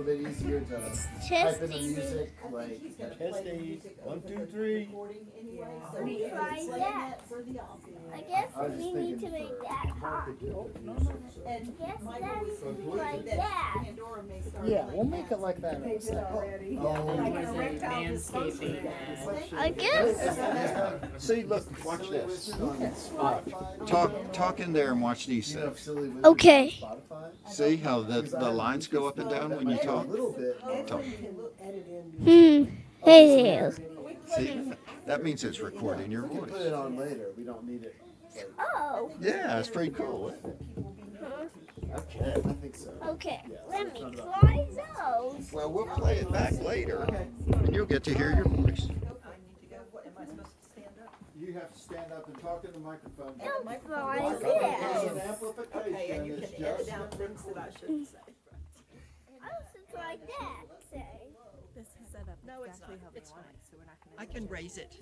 little bit easier to type in the Testing. music. Like, Testing. 1, 2, 3. Let me try that. I guess I was just we need to thinking make for that hot. market No, no, music. no. Yes, Daddy, like that. Yeah, we'll make it like that. They did already. Oh, Like was an a erectile manscaping dysfunction. I guess. See, look, watch this. Talk in there and watch these You know, things. Silly Wizard Okay. on Spotify. See how the lines go up and down when you A talk? little bit. Talk. Hey there. See, that means it's recording your We can put voice. it on later. We don't need it. Oh. Yeah, it's pretty cool, isn't it? Okay, I think so. Okay. Let me try those. Well, we'll play it back later, and you'll get to hear your voice. You have to stand up and talk in the microphone. Don't try There's this. an amplification. It's just things that I shouldn't say. I also tried that. Say. This is set up No, it's exactly not. how we It's want it, so we're not gonna. I can raise it.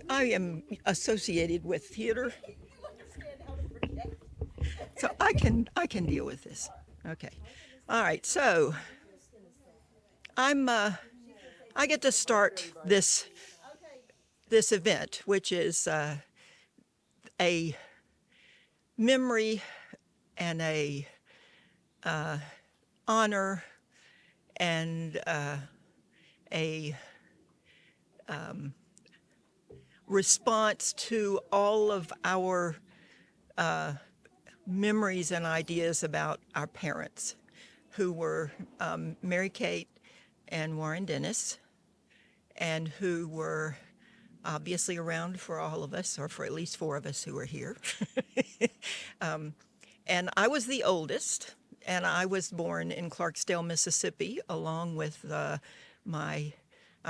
I am associated with theater, so I can deal with this. Okay, all right. So I get to start this event, which is a memory and a honor and a response to all of our memories and ideas about our parents, who were Mary Kate and Warren Dennis, and who were obviously around for all of us, or for at least 4 of us who are here. And I was the oldest, and I was born in Clarksdale, Mississippi, along with I'm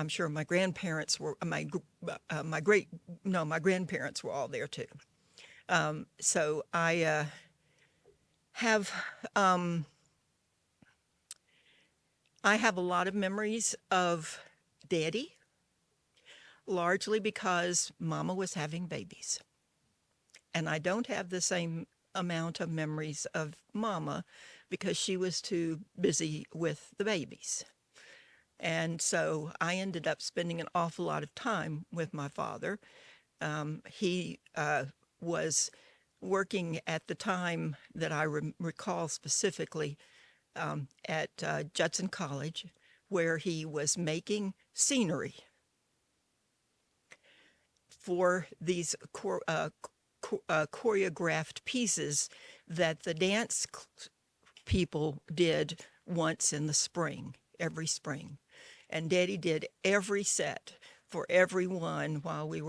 sure my grandparents were, my grandparents were all there too. So I have a lot of memories of Daddy, largely because Mama was having babies. And I don't have the same amount of memories of Mama because she was too busy with the babies. And so I ended up spending an awful lot of time with my father. He was working at the time that I recall specifically at Judson College, where he was making scenery for these choreographed pieces that the dance people did once in the spring, every spring. And Daddy did every set for everyone while he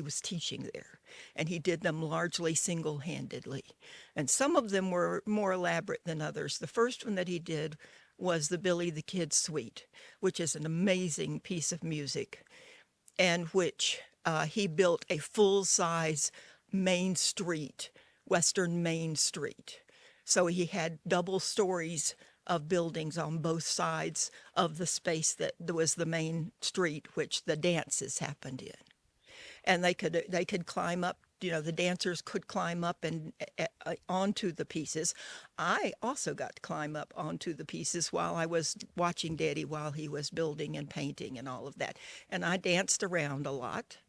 was teaching there. And he did them largely single-handedly. And some of them were more elaborate than others. The first one that he did was the Billy the Kid Suite, which is an amazing piece of music, and which he built a full-size Main Street, Western Main Street. So he had double stories of buildings on both sides of the space that was the main street, which the dances happened in. And they could climb up, the dancers could climb up and onto the pieces. I also got to climb up onto the pieces while I was watching Daddy while he was building and painting and all of that. And I danced around a lot.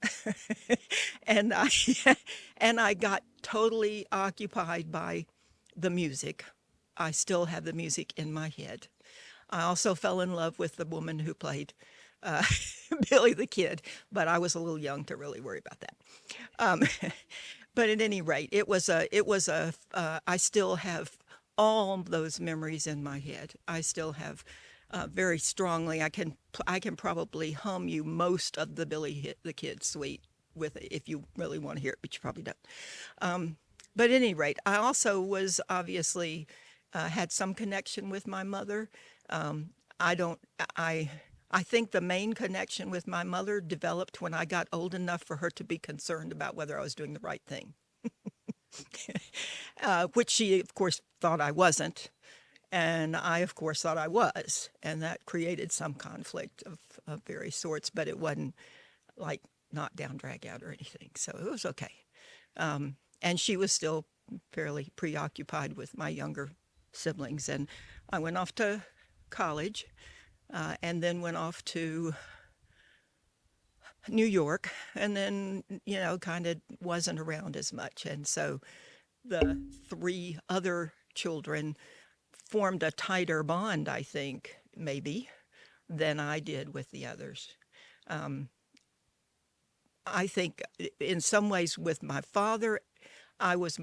and I got totally occupied by the music. I still have the music in my head. I also fell in love with the woman who played Billy the Kid, but I was a little young to really worry about that. But at any rate, I still have all those memories in my head. I still have very strongly, I can probably hum you most of the Billy the Kid suite with it if you really want to hear it, but you probably don't. But at any rate, I also was obviously had some connection with my mother. I think the main connection with my mother developed when I got old enough for her to be concerned about whether I was doing the right thing, which she, of course, thought I wasn't. And I, of course, thought I was. And that created some conflict of various sorts, but it wasn't like knock down, drag out or anything. So it was okay. And she was still fairly preoccupied with my younger siblings. And I went off to college and then went off to New York, and then, kind of wasn't around as much. And so the three other children formed a tighter bond, I think, maybe, than I did with the others. I think in some ways with my father, I was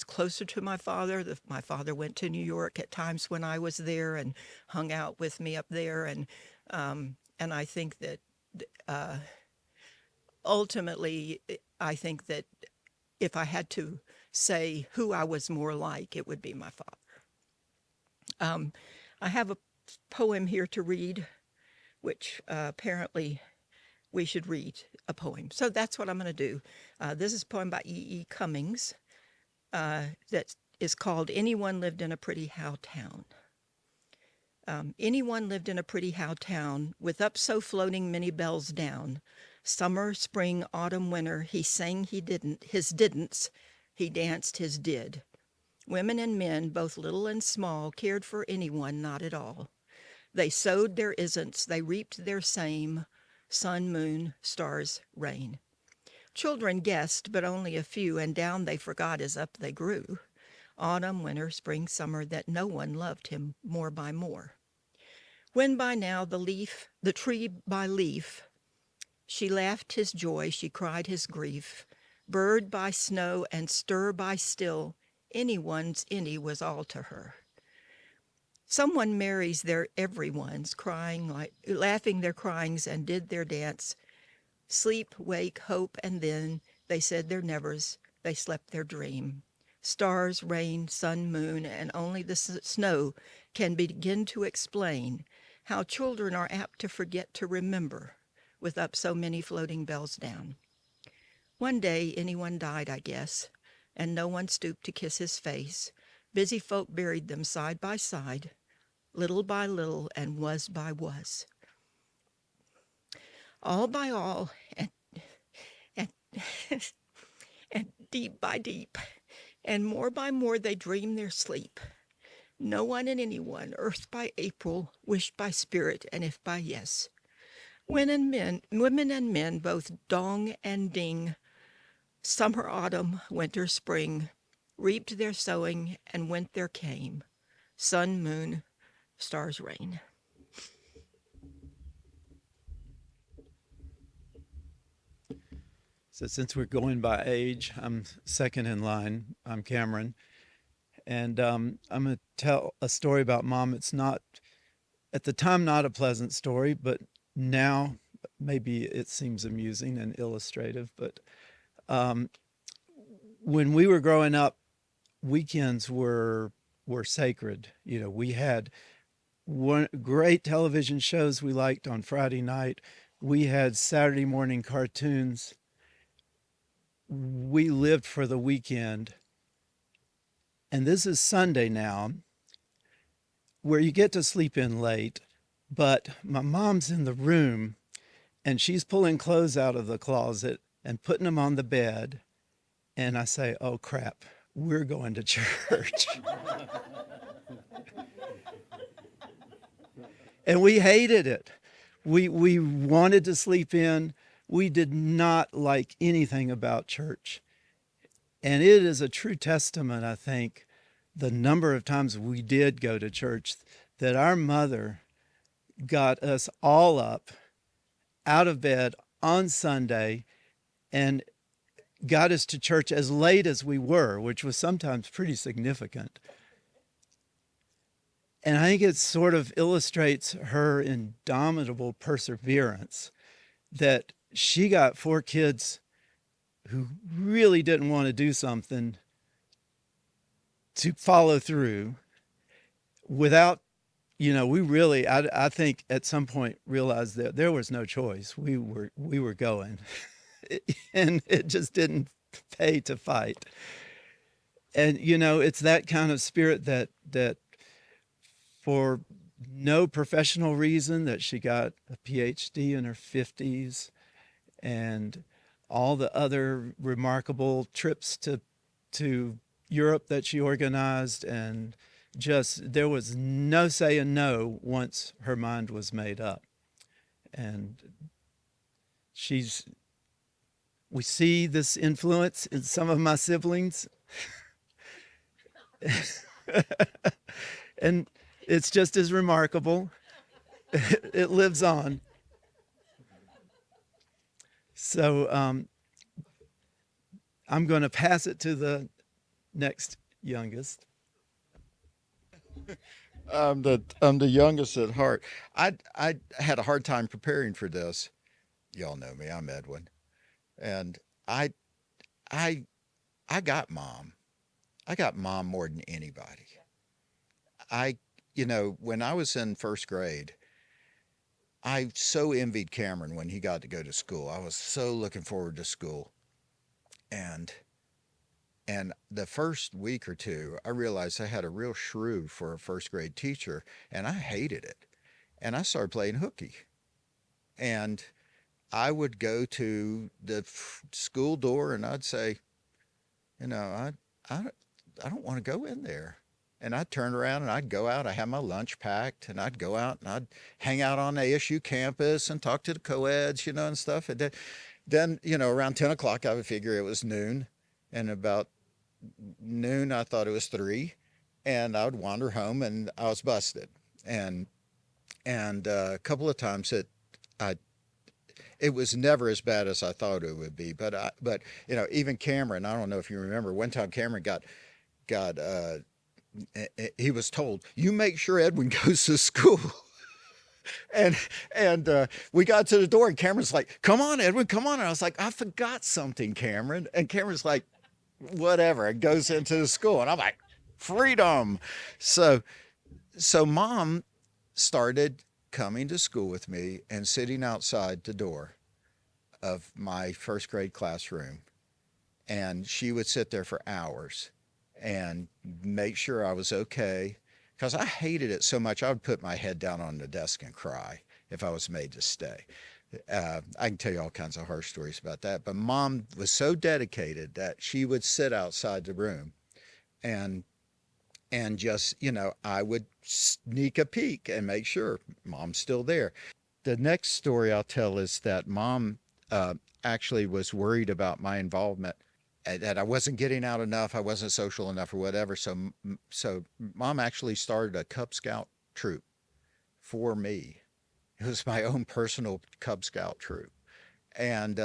closer to my father. My father went to New York at times when I was there and hung out with me up there. And I think that ultimately, I think that if I had to say who I was more like, it would be my father. I have a poem here to read, which apparently we should read a poem. So that's what I'm going to do. This is a poem by E.E. Cummings that is called Anyone Lived in a Pretty How Town. Anyone lived in a pretty how town, with up so floating many bells down. Summer, spring, autumn, winter, he sang he didn't, his didn'ts, he danced his did. Women and men, both little and small, cared for anyone not at all. They sowed their isn'ts, they reaped their same, sun, moon, stars, rain. Children guessed, but only a few, and down they forgot as up they grew. Autumn, winter, spring, summer, that no one loved him more by more. When by now the tree by leaf, she laughed his joy, she cried his grief. Bird by snow and stir by still, anyone's any was all to her. Someone marries their everyone's, laughing their cryings and did their dance. Sleep, wake, hope, and then they said their nevers, they slept their dream. Stars, rain, sun, moon, and only the snow can begin to explain how children are apt to forget to remember with up so many floating bells down. One day anyone died, I guess, and no one stooped to kiss his face. Busy folk buried them side by side, little by little and was by was. All by all and and deep by deep, and more by more they dream their sleep. No one and anyone, earth by April, wished by spirit, and if by yes. Women and men, both dong and ding, summer, autumn, winter, spring, reaped their sowing and went their came. Sun, moon, stars, rain. So since we're going by age, I'm second in line. I'm Cameron. And I'm going to tell a story about Mom. It's not, at the time, not a pleasant story, but now maybe it seems amusing and illustrative. But when we were growing up, weekends were sacred. We had great television shows we liked on Friday night. We had Saturday morning cartoons. We lived for the weekend. And this is Sunday now, where you get to sleep in late, but my mom's in the room and she's pulling clothes out of the closet and putting them on the bed. And I say, oh crap, we're going to church. And we hated it. We wanted to sleep in. We did not like anything about church. And it is a true testament, I think, the number of times we did go to church, that our mother got us all up out of bed on Sunday and got us to church as late as we were, which was sometimes pretty significant. And I think it sort of illustrates her indomitable perseverance, that she got 4 kids who really didn't want to do something to follow through without, we really, I think at some point realized that there was no choice. We were going and it just didn't pay to fight. And, it's that kind of spirit that for no professional reason, that she got a PhD in her 50s and all the other remarkable trips to Europe that she organized, and just, there was no saying no once her mind was made up. And we see this influence in some of my siblings. And it's just as remarkable. It lives on. So I'm going to pass it to the next youngest. I'm the youngest at heart. I had a hard time preparing for this. Y'all know me. I'm Edwin, and I got mom. I got mom more than anybody. When I was in first grade, I so envied Cameron when he got to go to school. I was so looking forward to school, and the first week or two, I realized I had a real shrew for a first grade teacher, and I hated it. And I started playing hooky. And I would go to the school door and I'd say, I don't want to go in there. And I'd turn around and I'd go out. I had my lunch packed, and I'd go out and I'd hang out on the ASU campus and talk to the co-eds, and stuff. And then, around 10 o'clock, I would figure it was noon. And about noon, I thought it was 3, and I would wander home, and I was busted. And a couple of times it was never as bad as I thought it would be. But even Cameron, I don't know if you remember, one time Cameron got he was told, "You make sure Edwin goes to school." And we got to the door, and Cameron's like, "Come on, Edwin, come on." And I was like, "I forgot something, Cameron." And Cameron's like, "Whatever." It goes into the school, and I'm like, freedom. So mom started coming to school with me and sitting outside the door of my first grade classroom, and she would sit there for hours and make sure I was okay, because I hated it so much. I would put my head down on the desk and cry if I was made to stay. I can tell you all kinds of horror stories about that, but mom was so dedicated that she would sit outside the room and just, I would sneak a peek and make sure mom's still there. The next story I'll tell is that mom actually was worried about my involvement, that I wasn't getting out enough, I wasn't social enough or whatever. So mom actually started a Cub Scout troop for me. It was my own personal Cub Scout troop. And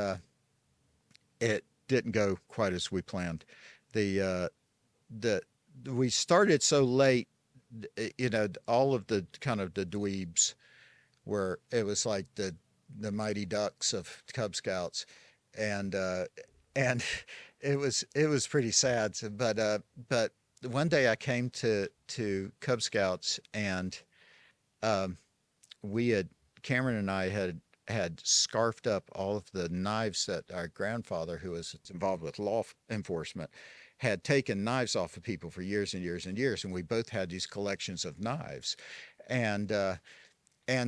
it didn't go quite as we planned. We started so late, all of the kind of the dweebs it was like the Mighty Ducks of Cub Scouts. And it was pretty sad. But one day I came to Cub Scouts, and Cameron and I had scarfed up all of the knives that our grandfather, who was involved with law enforcement, had taken knives off of people for years and years and years. And we both had these collections of knives. And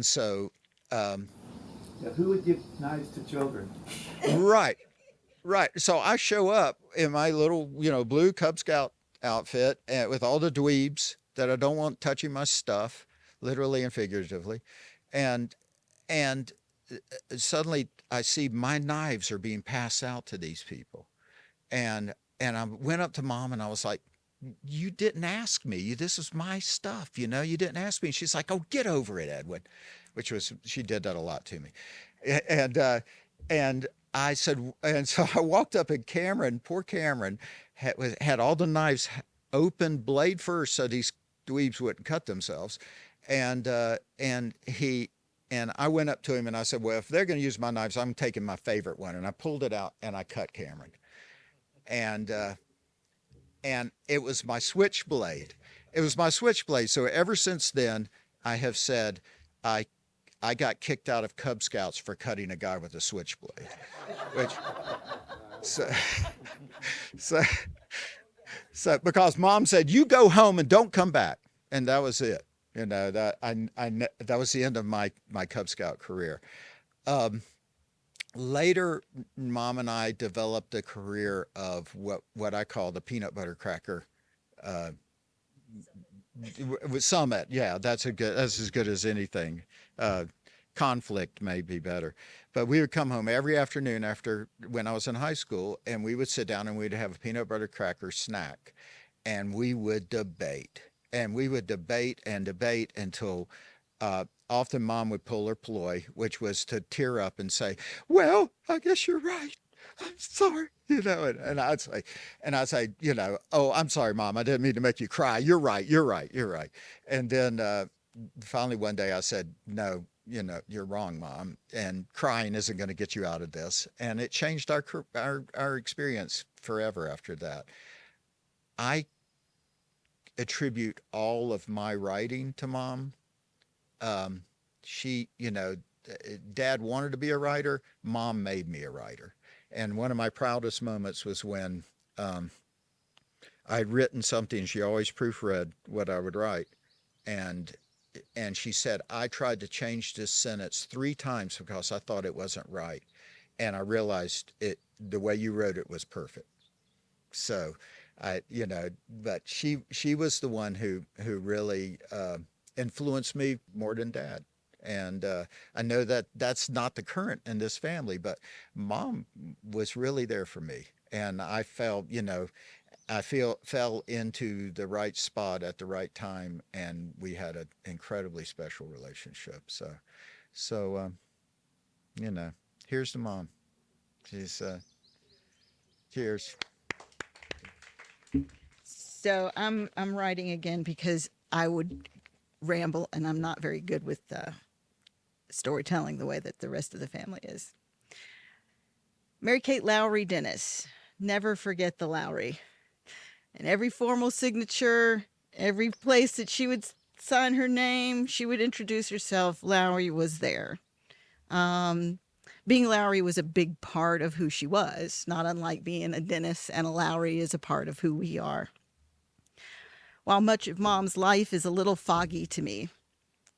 so... who would give knives to children? Right. So I show up in my little, blue Cub Scout outfit, with all the dweebs that I don't want touching my stuff, literally and figuratively. And suddenly I see my knives are being passed out to these people. And I went up to mom and I was like, "You didn't ask me. This is my stuff. You didn't ask me." And she's like, "Oh, get over it, Edwin," she did that a lot to me. And I said, and so I walked up, and poor Cameron had all the knives open blade first, so these dweebs wouldn't cut themselves. And I went up to him and I said, "Well, if they're going to use my knives, I'm taking my favorite one." And I pulled it out and I cut Cameron. And it was my switchblade. So ever since then, I have said, I got kicked out of Cub Scouts for cutting a guy with a switchblade, so because mom said, "You go home and don't come back," and that was it. That was the end of my Cub Scout career. Later, mom and I developed a career of what I call the peanut butter cracker With Summit, yeah, that's as good as anything. Conflict may be better, but we would come home every afternoon after when I was in high school, and we would sit down and we'd have a peanut butter cracker snack, and we would debate, and we would debate and debate until often mom would pull her ploy, which was to tear up and say, "Well, I guess you're right. I'm sorry," and I'd say, "Oh, I'm sorry, mom. I didn't mean to make you cry. You're right. You're right. You're right." And then finally one day I said, "No, you're wrong, mom. And crying isn't going to get you out of this." And it changed our experience forever after that. I attribute all of my writing to mom. She, dad wanted to be a writer. Mom made me a writer. And one of my proudest moments was when I'd written something. She always proofread what I would write. And she said, "I tried to change this sentence 3 times because I thought it wasn't right. And I realized the way you wrote it was perfect." So but she was the one who really influenced me more than dad. And I know that that's not the current in this family, but mom was really there for me. And I felt, fell into the right spot at the right time, and we had an incredibly special relationship. So, here's to mom. She's, cheers. So I'm writing again because I would ramble, and I'm not very good with storytelling the way that the rest of the family is. Mary Kate Lowry Dennis. Never forget the Lowry. And every formal signature, every place that she would sign her name, she would introduce herself. Lowry was there. Being Lowry was a big part of who she was, not unlike being a Dennis and a Lowry is a part of who we are. While much of Mom's life is a little foggy to me,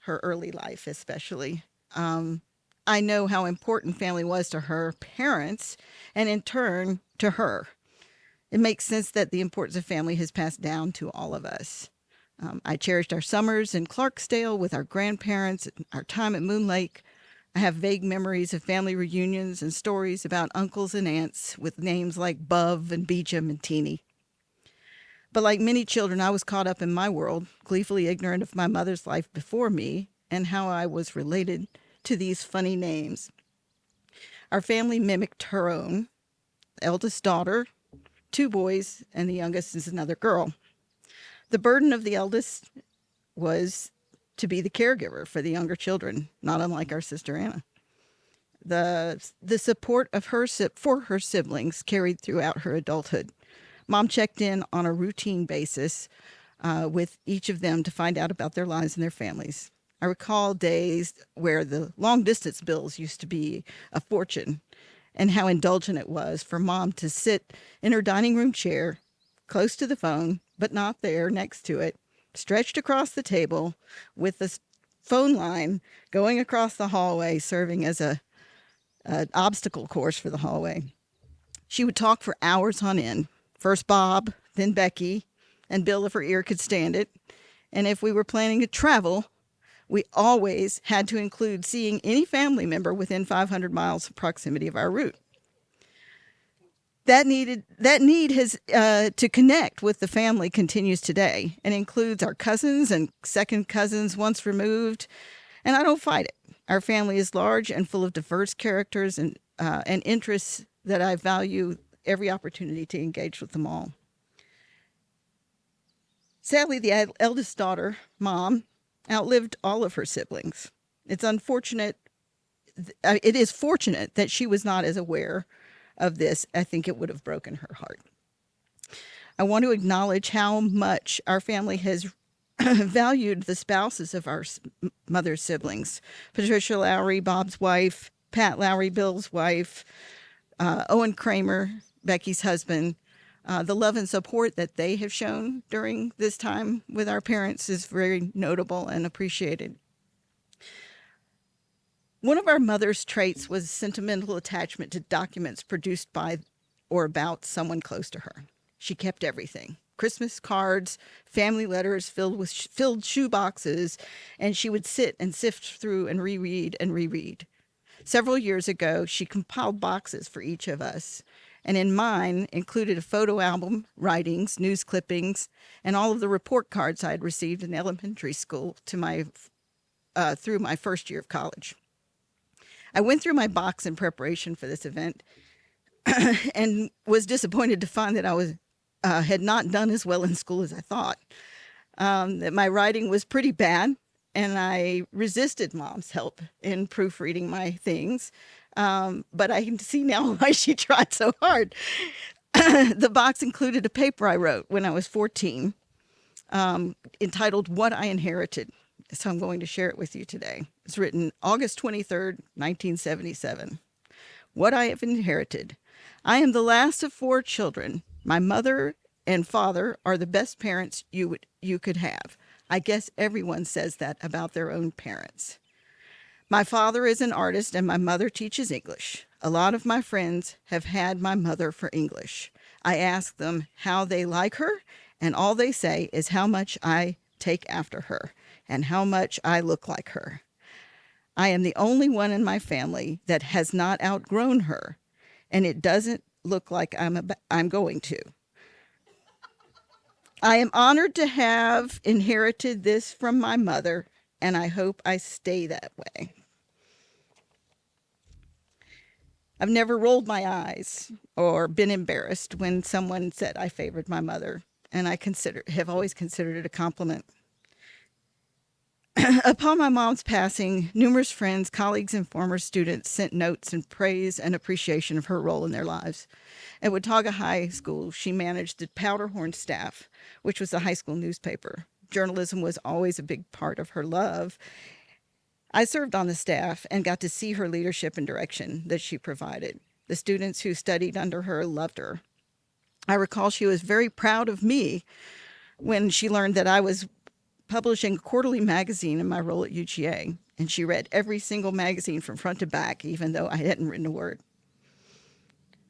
her early life especially, I know how important family was to her parents and in turn to her. It makes sense that the importance of family has passed down to all of us. I cherished our summers in Clarksdale with our grandparents, our time at Moon Lake. I have vague memories of family reunions and stories about uncles and aunts with names like Bub and Beecham and Teeny. But like many children, I was caught up in my world, gleefully ignorant of my mother's life before me and how I was related to these funny names. Our family mimicked her own, eldest daughter, 2 boys, and the youngest is another girl. The burden of the eldest was to be the caregiver for the younger children, not unlike our sister Anna. The support of for her siblings carried throughout her adulthood. Mom checked in on a routine basis with each of them to find out about their lives and their families. I recall days where the long distance bills used to be a fortune and how indulgent it was for Mom to sit in her dining room chair, close to the phone, but not there next to it, stretched across the table with the phone line going across the hallway, serving as an obstacle course for the hallway. She would talk for hours on end. First Bob, then Becky, and Bill if her ear could stand it. And if we were planning to travel, we always had to include seeing any family member within 500 miles of proximity of our route. That need has to connect with the family continues today and includes our cousins and second cousins once removed. And I don't fight it. Our family is large and full of diverse characters and interests that I value every opportunity to engage with them all. Sadly, the eldest daughter, Mom, outlived all of her siblings. It is fortunate that she was not as aware of this. I think it would have broken her heart. I want to acknowledge how much our family has valued the spouses of our mother's siblings. Patricia Lowry, Bob's wife, Pat Lowry, Bill's wife, Owen Kramer, Becky's husband. The love and support that they have shown during this time with our parents is very notable and appreciated. One of our mother's traits was sentimental attachment to documents produced by or about someone close to her. She kept everything, Christmas cards, family letters filled with filled shoe boxes, and she would sit and sift through and reread and reread. Several years ago, she compiled boxes for each of us, and in mine included a photo album, writings, news clippings, and all of the report cards I had received in elementary school through my first year of college. I went through my box in preparation for this event and was disappointed to find that I had not done as well in school as I thought. That my writing was pretty bad, and I resisted Mom's help in proofreading my things. But I can see now why she tried so hard. The box included a paper I wrote when I was 14, entitled What I Inherited. So I'm going to share it with you today. It's written August 23rd, 1977. What I have inherited. I am the last of 4 children. My mother and father are the best parents you could have. I guess everyone says that about their own parents. My father is an artist and my mother teaches English. A lot of my friends have had my mother for English. I ask them how they like her, and all they say is how much I take after her and how much I look like her. I am the only one in my family that has not outgrown her, and it doesn't look like I'm going to. I am honored to have inherited this from my mother, and I hope I stay that way. I've never rolled my eyes or been embarrassed when someone said I favored my mother, and I have always considered it a compliment. Upon my mom's passing, numerous friends, colleagues, and former students sent notes in praise and appreciation of her role in their lives. At Watauga High School, she managed the Powderhorn staff, which was the high school newspaper. Journalism was always a big part of her love. I served on the staff and got to see her leadership and direction that she provided. The students who studied under her loved her. I recall she was very proud of me when she learned that I was publishing a quarterly magazine in my role at UGA, and she read every single magazine from front to back, even though I hadn't written a word.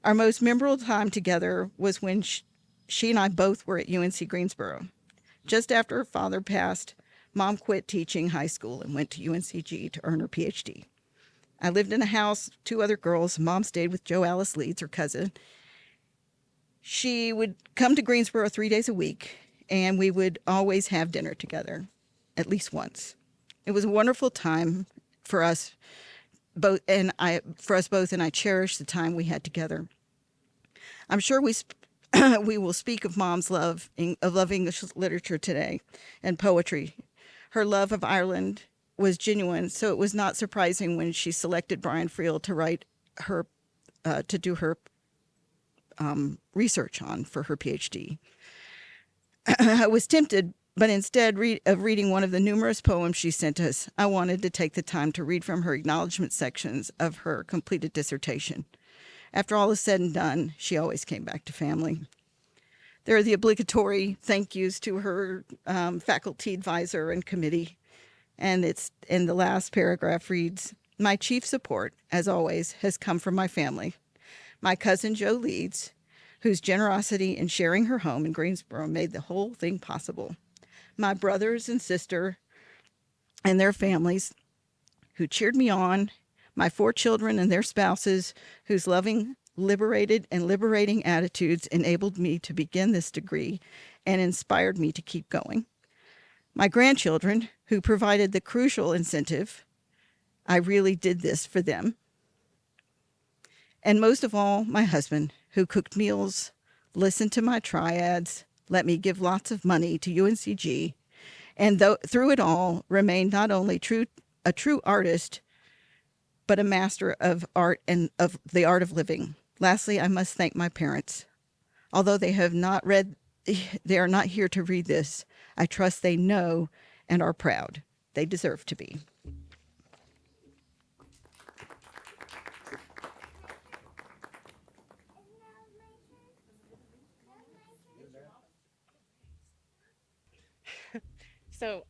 Our most memorable time together was when she and I both were at UNC Greensboro. Just after her father passed, Mom quit teaching high school and went to UNCG to earn her PhD. I lived in a house, 2 other girls. Mom stayed with Jo Alice Leeds, her cousin. She would come to Greensboro 3 days a week, and we would always have dinner together, at least once. It was a wonderful time for us both, and I cherish the time we had together. I'm sure we will speak of Mom's love of English literature today and poetry. Her love of Ireland was genuine, so it was not surprising when she selected Brian Friel to do her research on for her PhD. I was tempted, but instead of reading one of the numerous poems she sent us, I wanted to take the time to read from her acknowledgement sections of her completed dissertation. After all is said and done, she always came back to family. There are the obligatory thank yous to her faculty advisor and committee, and the last paragraph reads, "My chief support, as always, has come from my family. My cousin Jo Leeds, whose generosity in sharing her home in Greensboro made the whole thing possible. My brothers and sister and their families who cheered me on, my 4 children and their spouses whose loving, liberating attitudes enabled me to begin this degree and inspired me to keep going. My grandchildren who provided the crucial incentive. I really did this for them. And most of all, my husband, who cooked meals, listened to my triads, let me give lots of money to UNCG, and through it all remained not only a true artist, but a master of art and of the art of living. Lastly, I must thank my parents. Although they are not here to read this, I trust they know and are proud. They deserve to be." So,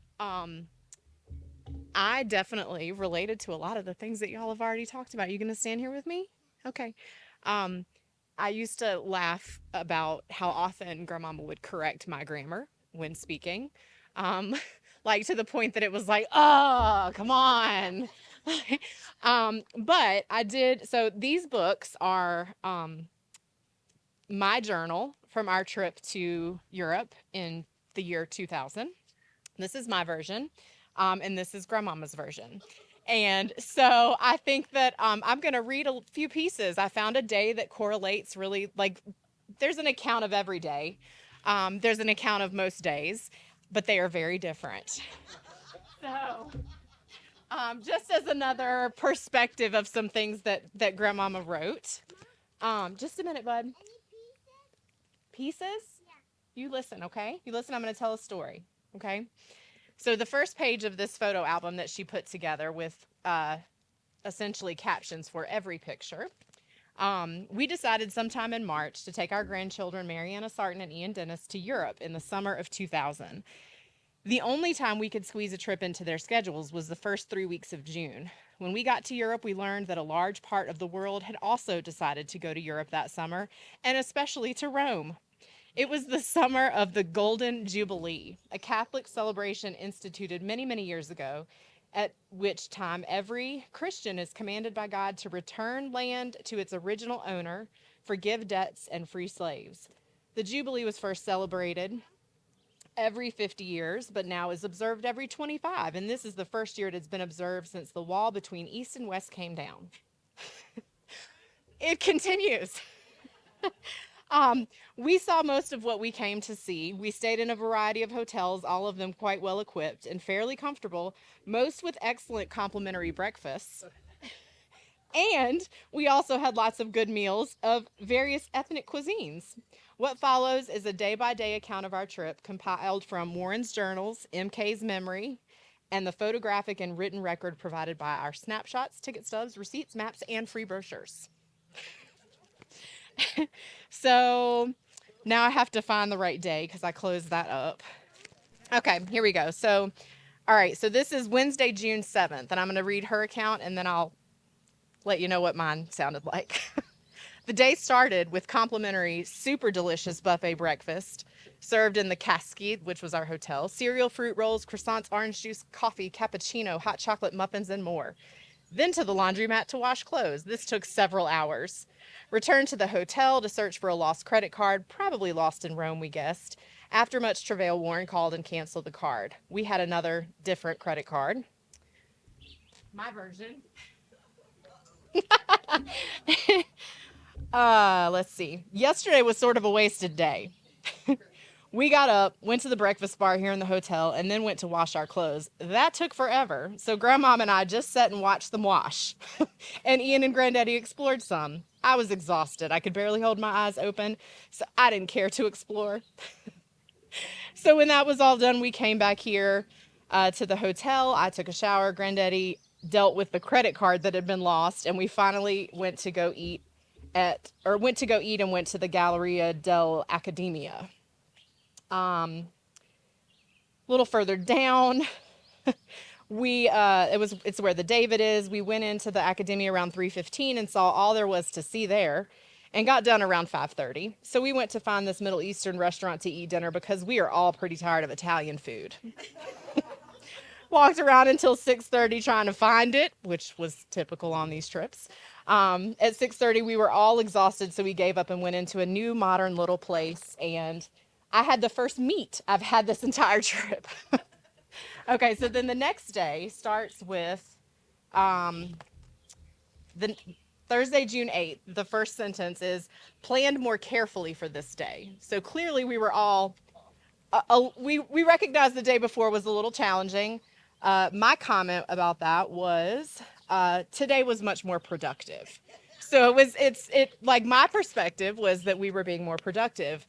I definitely related to a lot of the things that y'all have already talked about. You gonna stand here with me? Okay. I used to laugh about how often Grandmama would correct my grammar when speaking. Um, like to the point that it was like, oh, come on. But I did, so these books are my journal from our trip to Europe in the year 2000. This is my version, and this is Grandmama's version. And so I think that I'm going to read a few pieces. I found a day that correlates really, like, there's an account of every day. There's an account of most days, but they are very different. So just as another perspective of some things that Grandmama wrote. Just a minute, bud. Pieces? You listen, okay? You listen, I'm going to tell a story, okay? So the first page of this photo album that she put together with essentially captions for every picture, we decided sometime in March to take our grandchildren, Mariana Sarton and Ian Dennis, to Europe in the summer of 2000. The only time we could squeeze a trip into their schedules was the first 3 weeks of June. When we got to Europe, we learned that a large part of the world had also decided to go to Europe that summer, and especially to Rome. It was the summer of the Golden Jubilee, a Catholic celebration instituted many, many years ago, at which time every Christian is commanded by God to return land to its original owner, forgive debts, and free slaves. The Jubilee was first celebrated every 50 years, but now is observed every 25, and this is the first year it has been observed since the wall between East and West came down. It continues. We saw most of what we came to see. We stayed in a variety of hotels, all of them quite well equipped and fairly comfortable, most with excellent complimentary breakfasts. And we also had lots of good meals of various ethnic cuisines. What follows is a day-by-day account of our trip compiled from Warren's journals, MK's memory, and the photographic and written record provided by our snapshots, ticket stubs, receipts, maps, and free brochures. So now I have to find the right day because I closed that up. Okay, here we go. So, all right, so this is Wednesday, June 7th, and I'm going to read her account, and then I'll let you know what mine sounded like. The day started with complimentary, super delicious buffet breakfast served in the Cascade, which was our hotel, cereal, fruit rolls, croissants, orange juice, coffee, cappuccino, hot chocolate muffins, and more. Then to the laundromat to wash clothes. This took several hours. Returned to the hotel to search for a lost credit card, probably lost in Rome, we guessed. After much travail, Warren called and canceled the card. We had another different credit card. My version. Let's see. Yesterday was sort of a wasted day. We got up, went to the breakfast bar here in the hotel, and then went to wash our clothes. That took forever, so Grandmom and I just sat and watched them wash. And Ian and Granddaddy explored some. I was exhausted. I could barely hold my eyes open, so I didn't care to explore. So when that was all done, we came back here to the hotel. I took a shower. Granddaddy dealt with the credit card that had been lost, and we finally went to go eat and went to the Galleria dell'Accademia. A little further down, it's where the David is. We went into the Accademia around 3:15 and saw all there was to see there, and got done around 5:30. So we went to find this Middle Eastern restaurant to eat dinner because we are all pretty tired of Italian food. Walked around until 6:30 trying to find it, which was typical on these trips. At 6:30, we were all exhausted, so we gave up and went into a new modern little place, and I had the first meat I've had this entire trip. Okay, so then the next day starts with the Thursday, June 8th. The first sentence is planned more carefully for this day. So clearly we were all, we recognized the day before was a little challenging. My comment about that was today was much more productive. So like my perspective was that we were being more productive.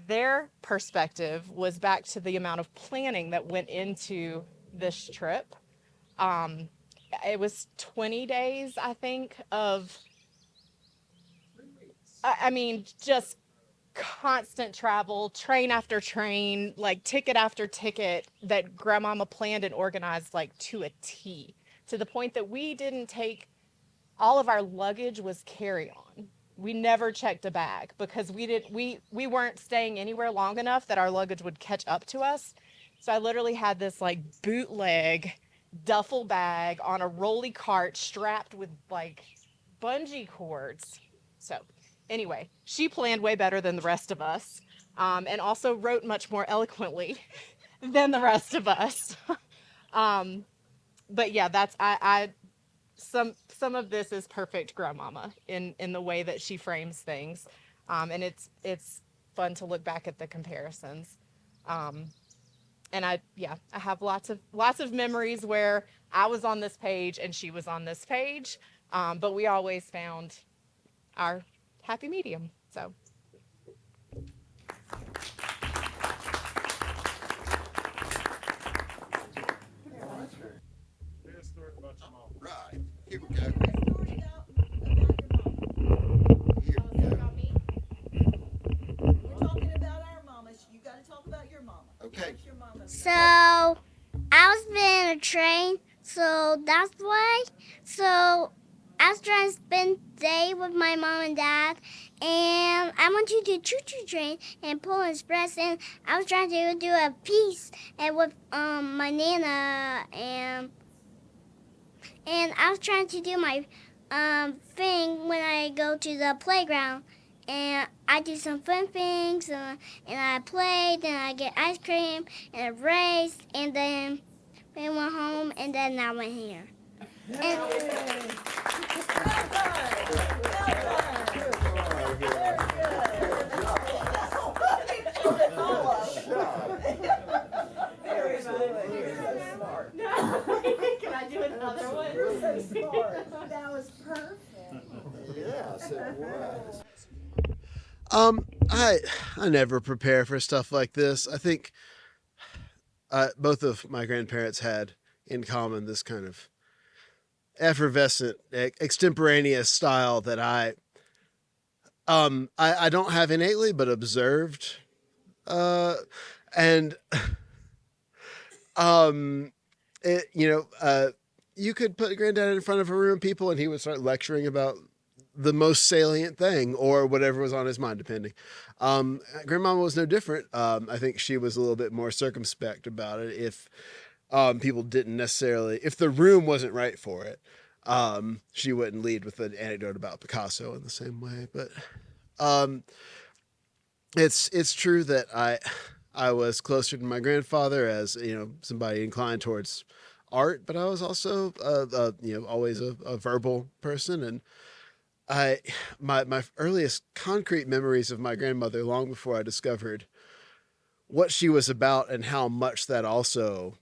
Their perspective was back to the amount of planning that went into this trip. It was 20 days, I think, of, I mean, just constant travel, train after train, like ticket after ticket that Grandmama planned and organized like to a T, to the point that we didn't take, all of our luggage was carry-on. we never checked a bag because we weren't staying anywhere long enough that our luggage would catch up to us. So I literally had this like bootleg duffel bag on a rolly cart strapped with like bungee cords. So anyway, she planned way better than the rest of us, and also wrote much more eloquently than the rest of us. But yeah, that's I some of this is perfect grandmama in the way that she frames things, and it's fun to look back at the comparisons. And I have lots of memories where I was on this page and she was on this page, but we always found our happy medium. So. Right. Here we go. Here we go. We're talking about our mamas. You got to talk about your mama. Okay. What's your mama? So I was in a train, so that's why. So I was trying to spend the day with my mom and dad, and I went to the choo-choo train and Poland Express, and I was trying to do a piece and with my nana, and I was trying to do my thing when I go to the playground. And I do some fun things, and I played, and I get ice cream, and a race, and then we went home, and then I went here. Can I do another one? You're so smart. That was perfect. Yes, it was. I never prepare for stuff like this. I think both of my grandparents had in common this kind of effervescent, extemporaneous style that I don't have innately, but observed. And you could put Granddad in front of a room of people and he would start lecturing about the most salient thing or whatever was on his mind, depending. Grandmama was no different. I think she was a little bit more circumspect about it. If people didn't necessarily, if the room wasn't right for it, she wouldn't lead with an anecdote about Picasso in the same way. But it's true that I was closer to my grandfather as, somebody inclined towards art, but I was also always a verbal person. And my earliest concrete memories of my grandmother, long before I discovered what she was about and how much that also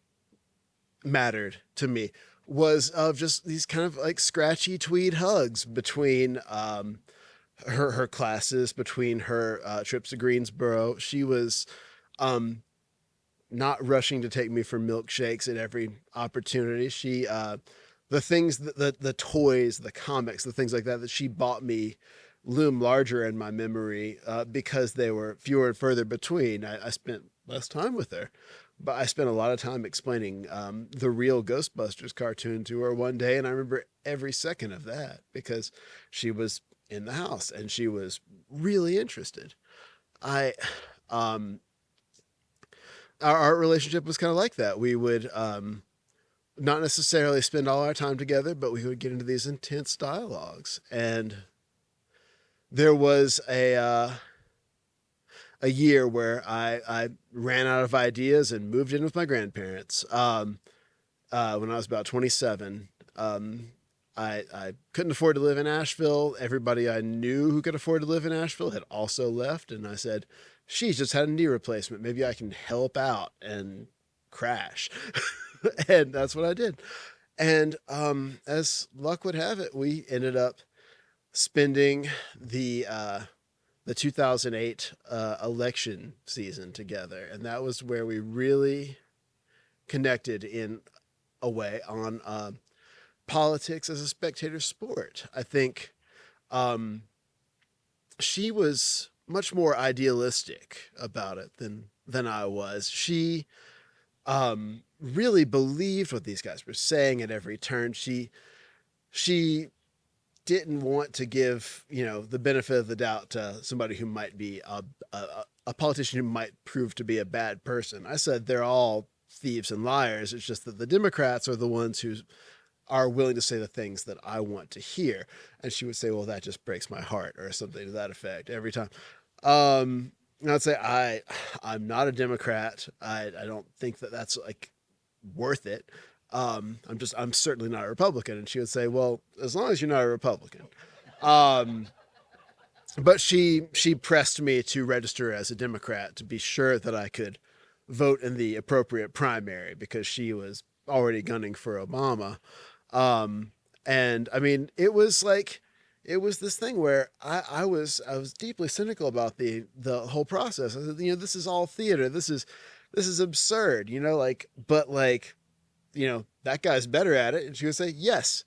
mattered to me, was of just these kind of like scratchy tweed hugs between her classes, between her trips to Greensboro. She was not rushing to take me for milkshakes at every opportunity. She the things, the toys, the comics, the things like that she bought me loom larger in my memory because they were fewer and further between. I spent less time with her, but I spent a lot of time explaining the real Ghostbusters cartoon to her one day, and I remember every second of that because she was in the house and she was really interested. Our relationship was kind of like that. We would not necessarily spend all our time together, but we would get into these intense dialogues. And there was a year where I ran out of ideas and moved in with my grandparents. When I was about 27, I couldn't afford to live in Asheville. Everybody I knew who could afford to live in Asheville had also left. And I said, she's just had a knee replacement. Maybe I can help out and crash. And that's what I did. And as luck would have it, we ended up spending the 2008 election season together. And that was where we really connected in a way on politics as a spectator sport. I think she was much more idealistic about it than I was. She really believed what these guys were saying at every turn. She didn't want to give, the benefit of the doubt to somebody who might be a politician who might prove to be a bad person. I said they're all thieves and liars. It's just that the Democrats are the ones who are willing to say the things that I want to hear. And she would say, well, that just breaks my heart, or something to that effect every time. And I'd say, I'm not a Democrat. I don't think that that's like worth it. I'm certainly not a Republican. And she would say, well, as long as you're not a Republican. But she pressed me to register as a Democrat to be sure that I could vote in the appropriate primary, because she was already gunning for Obama. And I mean, it was this thing where I was deeply cynical about the whole process. I said, this is all theater. This is absurd, but that guy's better at it. And she would say, yes,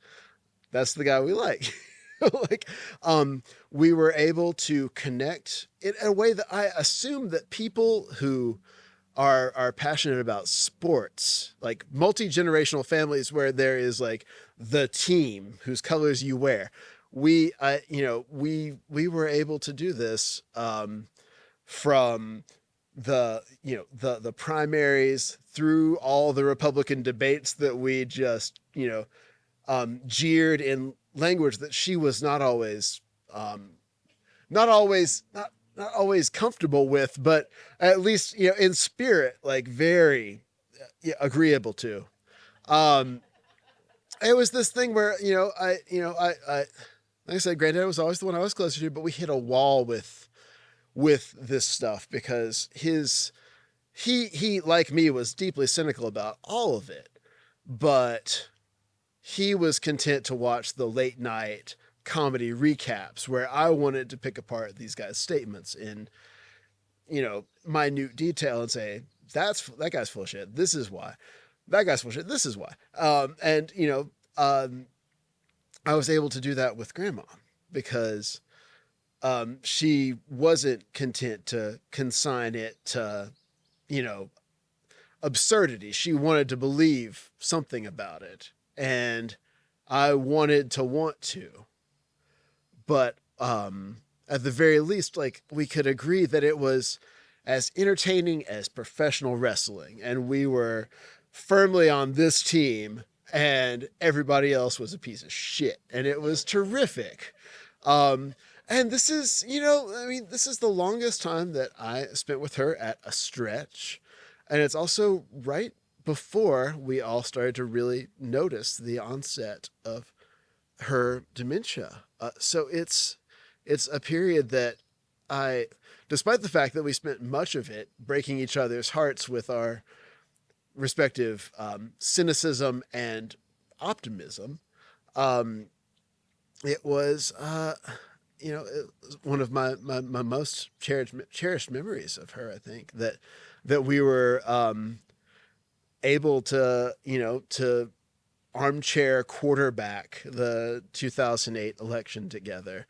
that's the guy we like. We were able to connect in a way that I assume that people who are passionate about sports, like multi-generational families where there is like the team whose colors you wear, we were able to do this from the primaries through all the Republican debates that we just jeered in language that she was not always comfortable with, but at least in spirit, like very agreeable to. It was this thing where I like I said, Granddad was always the one I was closer to, but we hit a wall with this stuff because he like me was deeply cynical about all of it, but he was content to watch the late night comedy recaps where I wanted to pick apart these guys' statements in, minute detail and say, that guy's full of shit. This is why. That guy's full of shit. This is why. I was able to do that with Grandma because she wasn't content to consign it to, absurdity. She wanted to believe something about it. And I wanted to want to. But at the very least, like, we could agree that it was as entertaining as professional wrestling. And we were firmly on this team and everybody else was a piece of shit. And it was terrific. And this is, this is the longest time that I spent with her at a stretch. And it's also right before we all started to really notice the onset of her dementia. So it's a period that despite the fact that we spent much of it breaking each other's hearts with our respective cynicism and optimism, it was, it was one of my most cherished memories of her. I think that we were able to, to armchair quarterback the 2008 election together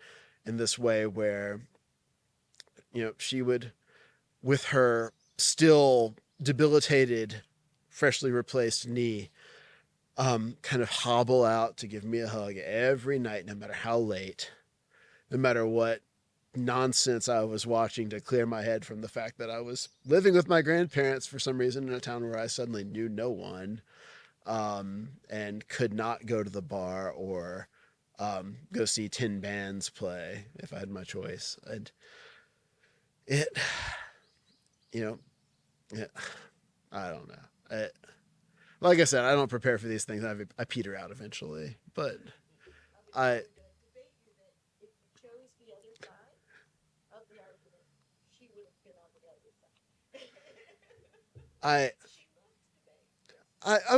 in this way where, she would, with her still debilitated, freshly replaced knee, kind of hobble out to give me a hug every night, no matter how late, no matter what nonsense I was watching to clear my head from the fact that I was living with my grandparents for some reason in a town where I suddenly knew no one, and could not go to the bar or go see 10 bands play if I had my choice. And it, I don't know. Like I said, I don't prepare for these things. I peter out eventually, but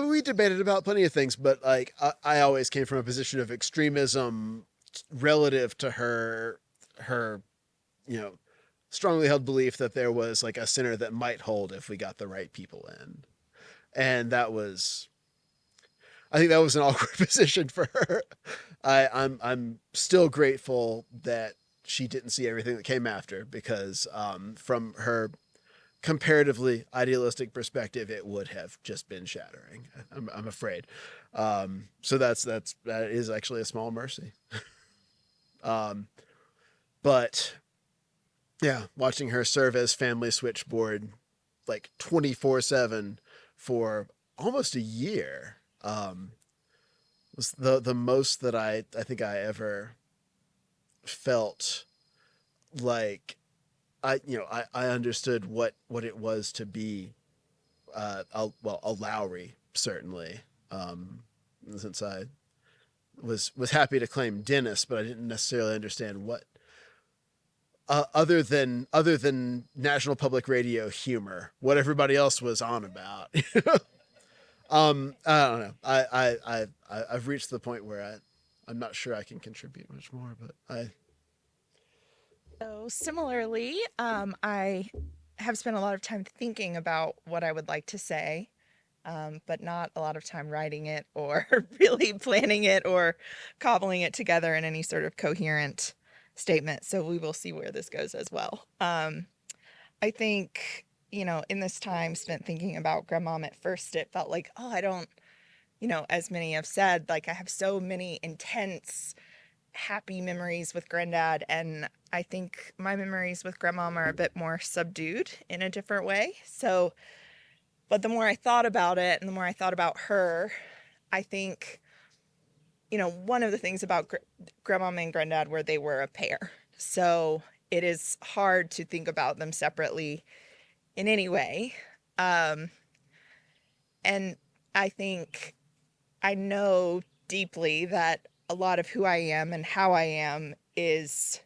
we debated about plenty of things, but like I always came from a position of extremism relative to her, strongly held belief that there was like a center that might hold if we got the right people in. And I think that was an awkward position for her. I'm still grateful that she didn't see everything that came after, because from her comparatively idealistic perspective, it would have just been shattering. I'm afraid. So that is actually a small mercy. But yeah, watching her serve as family switchboard like 24/7 for almost a year was the most that I think I ever felt like I understood what it was to be a Lowry, certainly, since I was happy to claim Dennis, but I didn't necessarily understand what other than National Public Radio humor, what everybody else was on about. I don't know. I've reached the point where I'm not sure I can contribute much more, but So similarly, I have spent a lot of time thinking about what I would like to say, but not a lot of time writing it or really planning it or cobbling it together in any sort of coherent statement. So we will see where this goes as well. I think, in this time spent thinking about Grandmom, at first it felt like, I don't, as many have said, like I have so many intense, happy memories with Granddad, and I think my memories with Grandmom are a bit more subdued in a different way. So, but the more I thought about it and the more I thought about her, I think, one of the things about Grandmom and Granddad were they were a pair. So it is hard to think about them separately in any way. And I think I know deeply that a lot of who I am and how I am is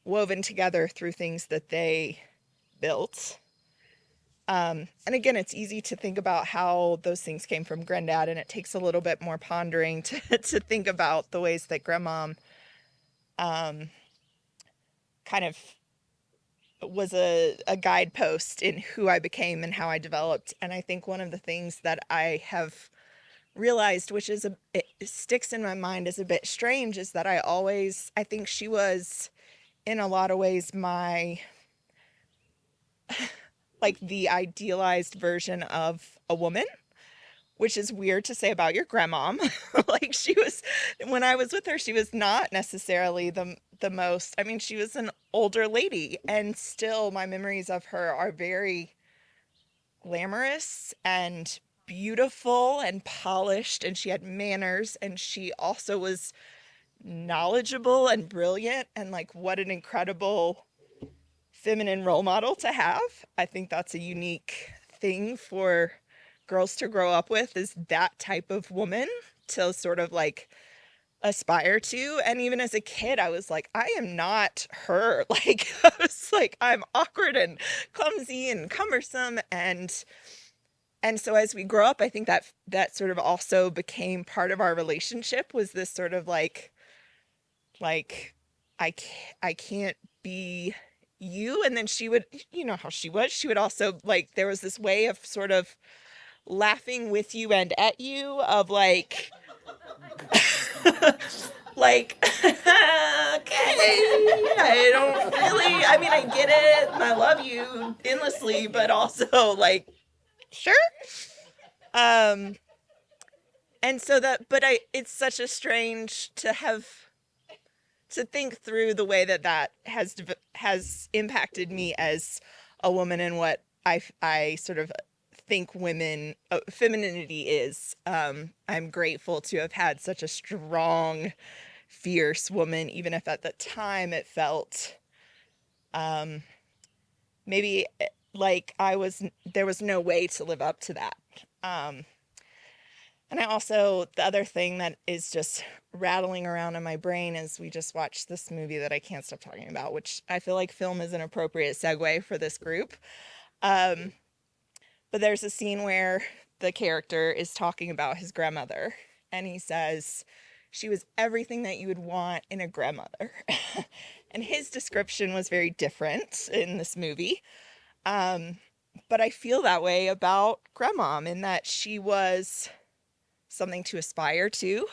woven together through things that they built. And again, it's easy to think about how those things came from Granddad, and it takes a little bit more pondering to think about the ways that Grandmom kind of was a guidepost in who I became and how I developed. And I think one of the things that I have realized, which is it sticks in my mind as a bit strange, is that I think she was in a lot of ways my like the idealized version of a woman, which is weird to say about your grandmom. Like when I was with her, she was not necessarily the most, she was an older lady, and still my memories of her are very glamorous and beautiful and polished, and she had manners, and she also was knowledgeable and brilliant, and like what an incredible feminine role model to have. I think that's a unique thing for girls to grow up with, is that type of woman to sort of like aspire to. And even as a kid, I was like, I am not her. Like, I was like, I'm awkward and clumsy and cumbersome. And so as we grow up, I think that sort of also became part of our relationship, was this sort of like I can't be you. And then she would, how she would also, like, there was this way of sort of laughing with you and at you, of like like, okay, I don't really, I get it, and I love you endlessly, but also like, sure. And so it's such a strange to think through the way that has impacted me as a woman, and what I sort of think women femininity is. I'm grateful to have had such a strong, fierce woman, even if at the time it felt maybe like there was no way to live up to that. And I also, the other thing that is just rattling around in my brain is we just watched this movie that I can't stop talking about, which I feel like film is an appropriate segue for this group. But there's a scene where the character is talking about his grandmother, and he says, she was everything that you would want in a grandmother. And his description was very different in this movie. But I feel that way about Grandmom, in that she was something to aspire to,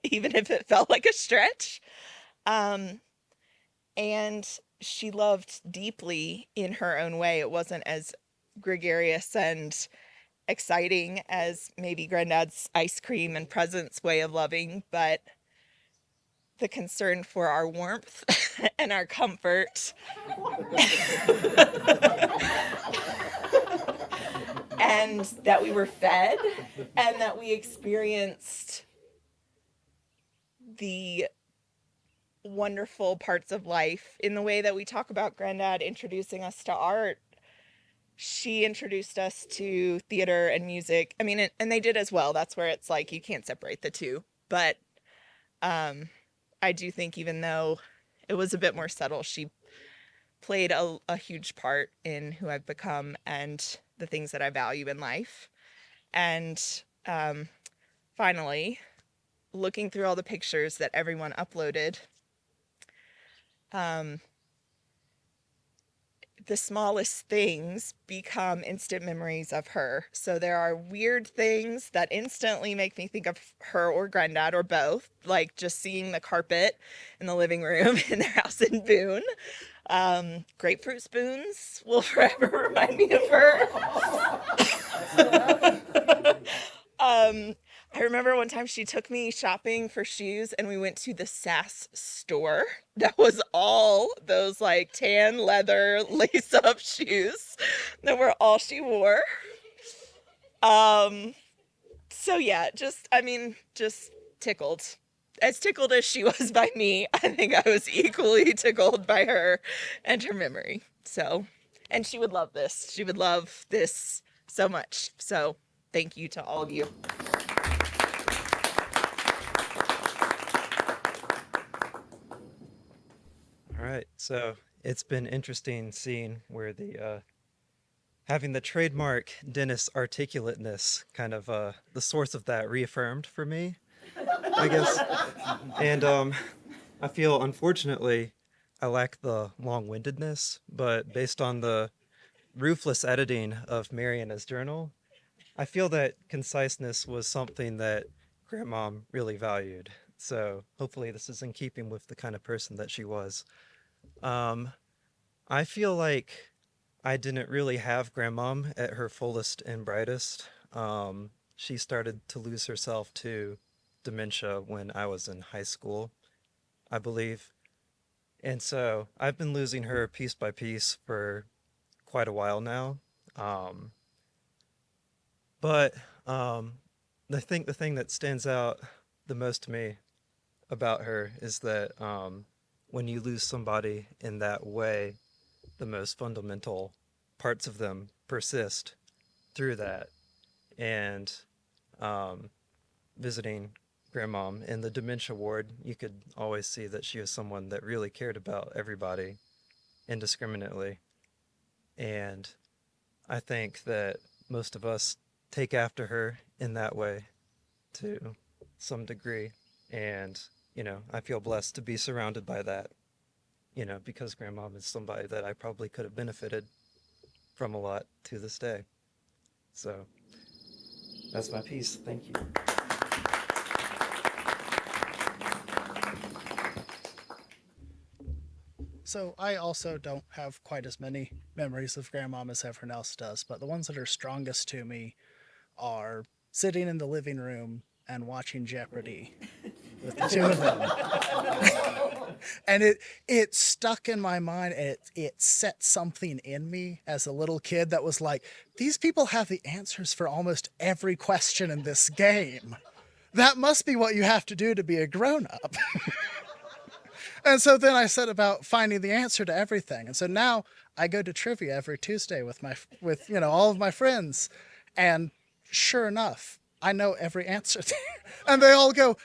even if it felt like a stretch. And she loved deeply in her own way. It wasn't as gregarious and exciting as maybe Granddad's ice cream and presents way of loving, but the concern for our warmth and our comfort. And that we were fed and that we experienced the wonderful parts of life in the way that we talk about Granddad introducing us to art. She introduced us to theater and music. I mean, and they did as well. That's where it's like you can't separate the two. But I do think even though it was a bit more subtle, she played a huge part in who I've become and the things that I value in life. And finally, looking through all the pictures that everyone uploaded, the smallest things become instant memories of her. So there are weird things that instantly make me think of her or Granddad or both, like just seeing the carpet in the living room in their house in Boone. Grapefruit spoons will forever remind me of her. I remember one time she took me shopping for shoes and we went to the Sass store. That was all those like tan leather lace up shoes that were all she wore. So yeah, just tickled. As tickled as she was by me, I think I was equally tickled by her and her memory. So, and she would love this. She would love this so much. So thank you to all of you. All right, so it's been interesting seeing where the having the trademark Dennis articulateness kind of the source of that reaffirmed for me, I guess. And I feel unfortunately I lack the long-windedness, but based on the ruthless editing of Mariana's journal, I feel that conciseness was something that Grandmom really valued. So hopefully this is in keeping with the kind of person that she was. I feel like I didn't really have Grandmom at her fullest and brightest. She started to lose herself to dementia when I was in high school, I believe. And so I've been losing her piece by piece for quite a while now. But I think the thing that stands out the most to me about her is that when you lose somebody in that way, the most fundamental parts of them persist through that. And visiting Grandmom in the dementia ward, you could always see that she was someone that really cared about everybody indiscriminately. And I think that most of us take after her in that way to some degree. And, you know, I feel blessed to be surrounded by that, you know, because Grandmom is somebody that I probably could have benefited from a lot to this day. So that's my piece. Thank you. So I also don't have quite as many memories of Grandmom as everyone else does, but the ones that are strongest to me are sitting in the living room and watching Jeopardy with the two of them. And it stuck in my mind, and it set something in me as a little kid that was like, these people have the answers for almost every question in this game. That must be what you have to do to be a grown-up. And so then I set about finding the answer to everything. And so now I go to trivia every Tuesday with all of my friends. And sure enough, I know every answer. And they all go,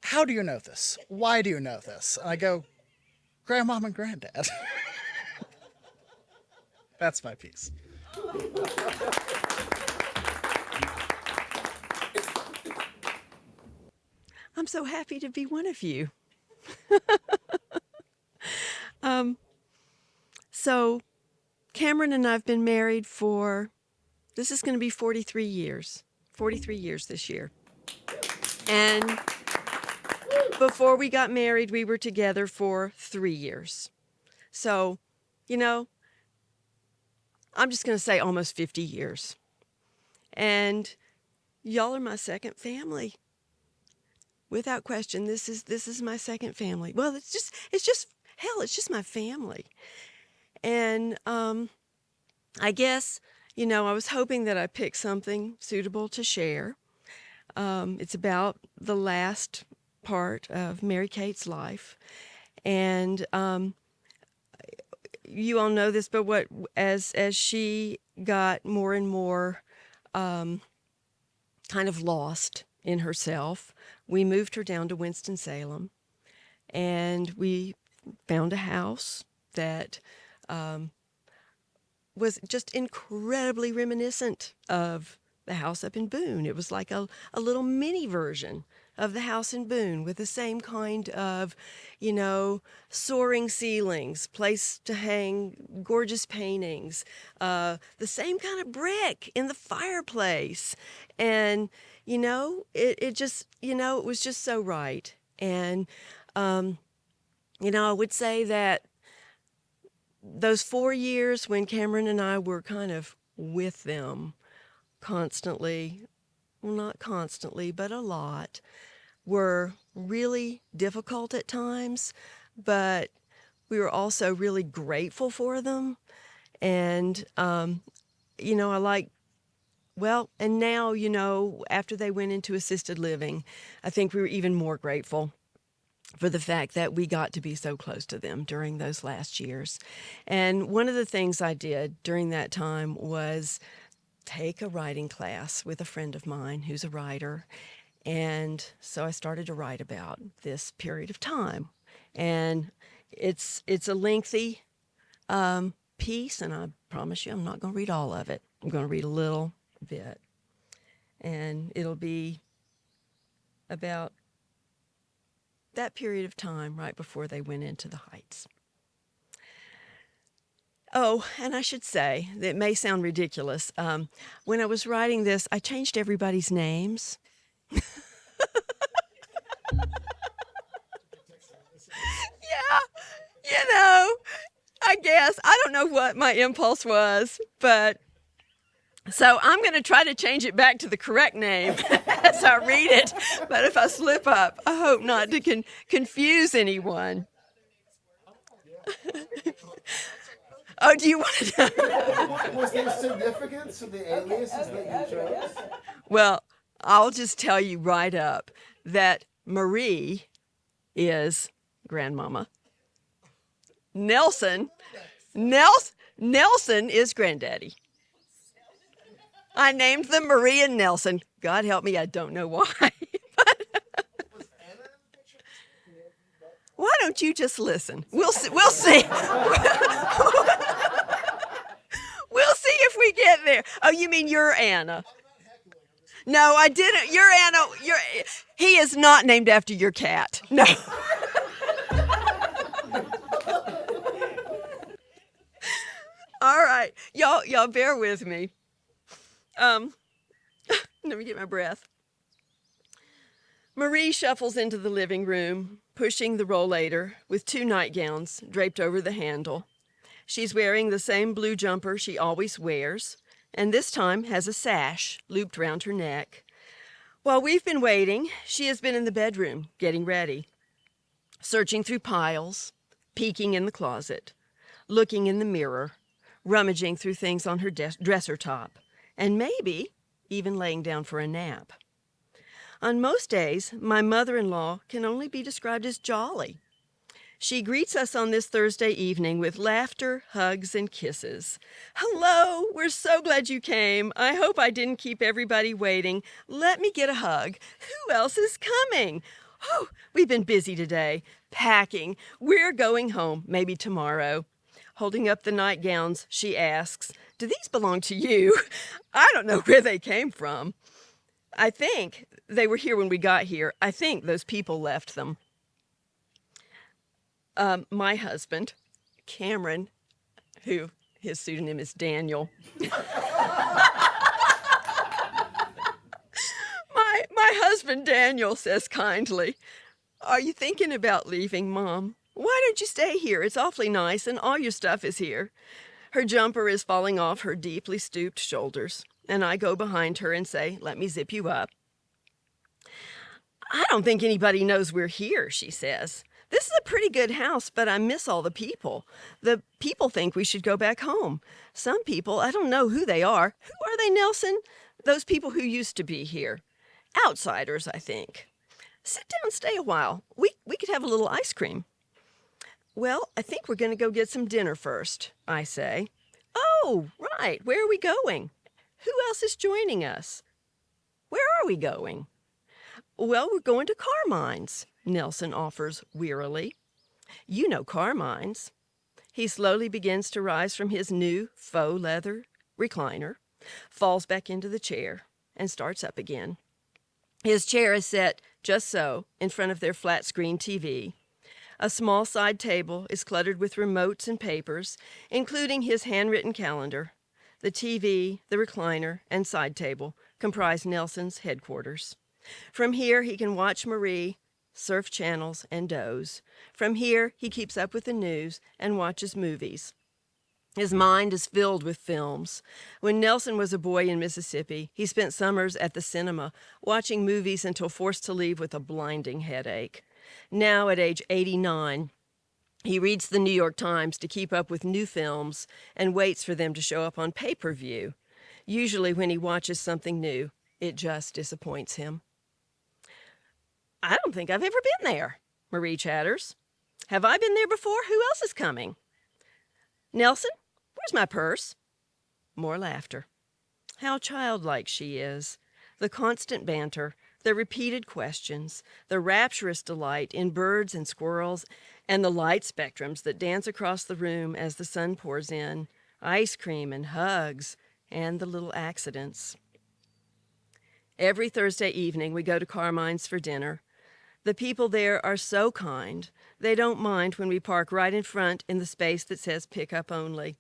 how do you know this? Why do you know this? And I go, Grandmom and Granddad. That's my piece. I'm so happy to be one of you. So Cameron and I have been married for, this is going to be 43 years this year. And before we got married, we were together for 3 years. So, you know, I'm just going to say almost 50 years. And y'all are my second family. without question, this is my second family. Well, it's just hell, it's just my family. And I guess, I was hoping that I picked something suitable to share. It's about the last part of Mary Kate's life. And you all know this, but as she got more and more kind of lost in herself, we moved her down to Winston-Salem, and we found a house that was just incredibly reminiscent of the house up in Boone. It was like a little mini version of the house in Boone, with the same kind of, soaring ceilings, place to hang gorgeous paintings, the same kind of brick in the fireplace. And, it just, it was just so right. And, I would say that those 4 years when Cameron and I were kind of with them constantly, well, not constantly, but a lot, were really difficult at times, but we were also really grateful for them. And, and now, after they went into assisted living, I think we were even more grateful for the fact that we got to be so close to them during those last years. And one of the things I did during that time was take a writing class with a friend of mine who's a writer. And so I started to write about this period of time. And it's a lengthy piece, and I promise you I'm not going to read all of it. I'm going to read a little bit. And it'll be about that period of time right before they went into the Heights. Oh, and I should say, it may sound ridiculous. When I was writing this, I changed everybody's names. Yeah, I guess. I don't know what my impulse was, but so I'm going to try to change it back to the correct name as I read it. But if I slip up, I hope not to confuse anyone. Oh, do you want to know? Was there significance to the aliases that you chose? Well, I'll just tell you right up that Marie is grandmama. Nelson is granddaddy. I named them Marie and Nelson. God help me, I don't know why. Why don't you just listen? We'll see. We'll see. We'll see if we get there. Oh, you mean you're Anna? No, I didn't. You're Anna. He is not named after your cat. No. All right, y'all bear with me. Let me get my breath. Marie shuffles into the living room, pushing the rollator with 2 nightgowns draped over the handle. She's wearing the same blue jumper she always wears, and this time has a sash looped round her neck. While we've been waiting, she has been in the bedroom getting ready, searching through piles, peeking in the closet, looking in the mirror, rummaging through things on her dresser top, and maybe even laying down for a nap. On most days, my mother-in-law can only be described as jolly. She greets us on this Thursday evening with laughter, hugs, and kisses. Hello, we're so glad you came. I hope I didn't keep everybody waiting. Let me get a hug. Who else is coming? Oh, we've been busy today, packing. We're going home, maybe tomorrow. Holding up the nightgowns, she asks, do these belong to you? I don't know where they came from. I think they were here when we got here. I think those people left them. My husband, Cameron, who his pseudonym is Daniel. My husband, Daniel, says kindly, are you thinking about leaving, Mom? Why don't you stay here? It's awfully nice, and all your stuff is here. Her jumper is falling off her deeply stooped shoulders, and I go behind her and say, let me zip you up. I don't think anybody knows we're here, she says. This is a pretty good house, but I miss all the people. The people think we should go back home. Some people, I don't know who they are. Who are they, Nelson? Those people who used to be here. Outsiders, I think. Sit down and stay a while. We could have a little ice cream. Well, I think we're going to go get some dinner first, I say. Oh, right. Where are we going? Who else is joining us? Where are we going? Well, we're going to Carmine's, Nelson offers wearily. You know Carmine's. He slowly begins to rise from his new faux leather recliner, falls back into the chair, and starts up again. His chair is set just so in front of their flat-screen TV. A small side table is cluttered with remotes and papers, including his handwritten calendar. The TV, the recliner, and side table comprise Nelson's headquarters. From here, he can watch Marie, surf channels, and doze. From here, he keeps up with the news and watches movies. His mind is filled with films. When Nelson was a boy in Mississippi, he spent summers at the cinema, watching movies until forced to leave with a blinding headache. Now, at age 89, he reads the New York Times to keep up with new films and waits for them to show up on pay-per-view. Usually, when he watches something new, it just disappoints him. I don't think I've ever been there, Marie chatters. Have I been there before? Who else is coming? Nelson, where's my purse? More laughter. How childlike she is. The constant banter, the repeated questions, the rapturous delight in birds and squirrels, and the light spectrums that dance across the room as the sun pours in, ice cream and hugs, and the little accidents. Every Thursday evening we go to Carmine's for dinner. The people there are so kind. They don't mind when we park right in front in the space that says pickup only.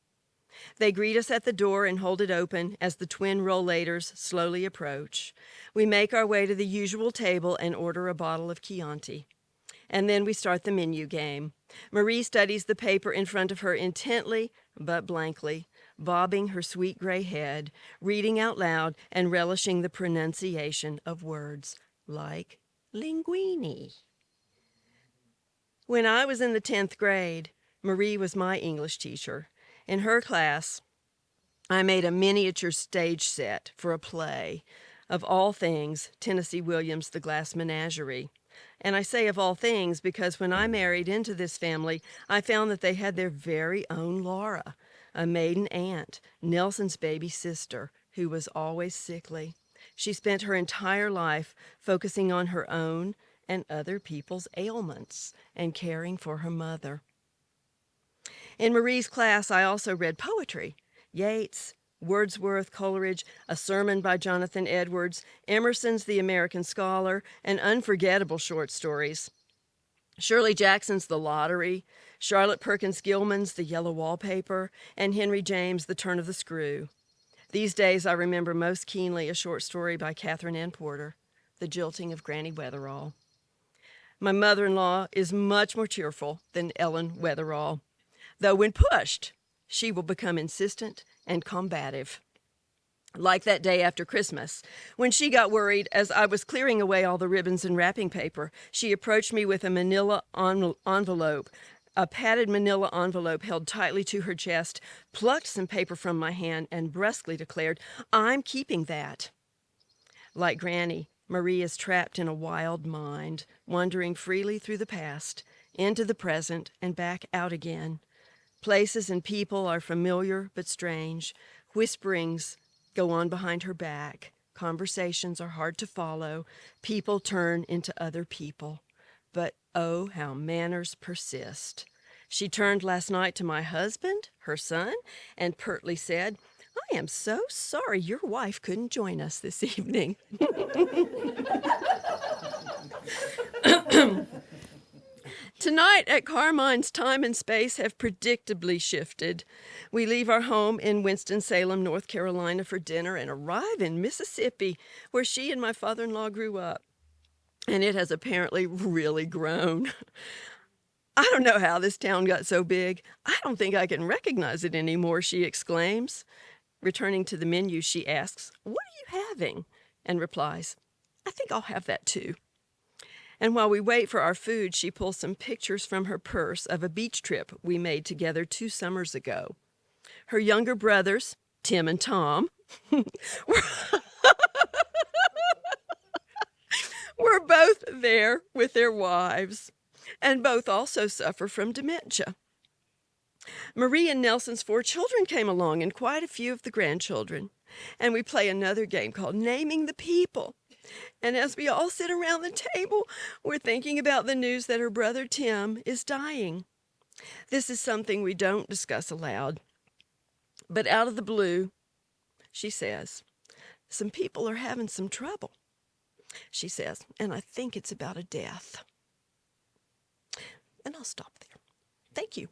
They greet us at the door and hold it open as the twin rollators slowly approach. We make our way to the usual table and order a bottle of Chianti. And then we start the menu game. Marie studies the paper in front of her intently but blankly, bobbing her sweet gray head, reading out loud and relishing the pronunciation of words like linguine. When I was in the 10th grade, Marie was my English teacher. In her class, I made a miniature stage set for a play, of all things, Tennessee Williams' The Glass Menagerie. And I say of all things because when I married into this family, I found that they had their very own Laura, a maiden aunt, Nelson's baby sister, who was always sickly. She spent her entire life focusing on her own and other people's ailments and caring for her mother. In Marie's class, I also read poetry, Yeats, Wordsworth, Coleridge, a sermon by Jonathan Edwards, Emerson's The American Scholar, and unforgettable short stories. Shirley Jackson's The Lottery, Charlotte Perkins Gilman's The Yellow Wallpaper, and Henry James' The Turn of the Screw. These days, I remember most keenly a short story by Catherine Ann Porter, The Jilting of Granny Weatherall. My mother-in-law is much more cheerful than Ellen Weatherall, though when pushed, she will become insistent and combative. Like that day after Christmas, when she got worried as I was clearing away all the ribbons and wrapping paper, she approached me with a manila envelope, a padded manila envelope held tightly to her chest, plucked some paper from my hand, and brusquely declared, "I'm keeping that." Like Granny, Marie is trapped in a wild mind, wandering freely through the past, into the present, and back out again. Places and people are familiar but strange. Whisperings go on behind her back. Conversations are hard to follow. People turn into other people. But oh, how manners persist. She turned last night to my husband, her son, and pertly said, "I am so sorry your wife couldn't join us this evening." Tonight at Carmine's, time and space have predictably shifted. We leave our home in Winston-Salem, North Carolina for dinner and arrive in Mississippi, where she and my father-in-law grew up. And it has apparently really grown. "I don't know how this town got so big. I don't think I can recognize it anymore," she exclaims. Returning to the menu, she asks, "What are you having?" and replies, "I think I'll have that too." And while we wait for our food, she pulls some pictures from her purse of a beach trip we made together 2 summers ago. Her younger brothers, Tim and Tom, were both there with their wives, and both also suffer from dementia. Marie and Nelson's 4 children came along, and quite a few of the grandchildren. And we play another game called Naming the People. And as we all sit around the table, we're thinking about the news that her brother Tim is dying. This is something we don't discuss aloud. But out of the blue, she says, some people are having some trouble. She says, and I think it's about a death. And I'll stop there. Thank you.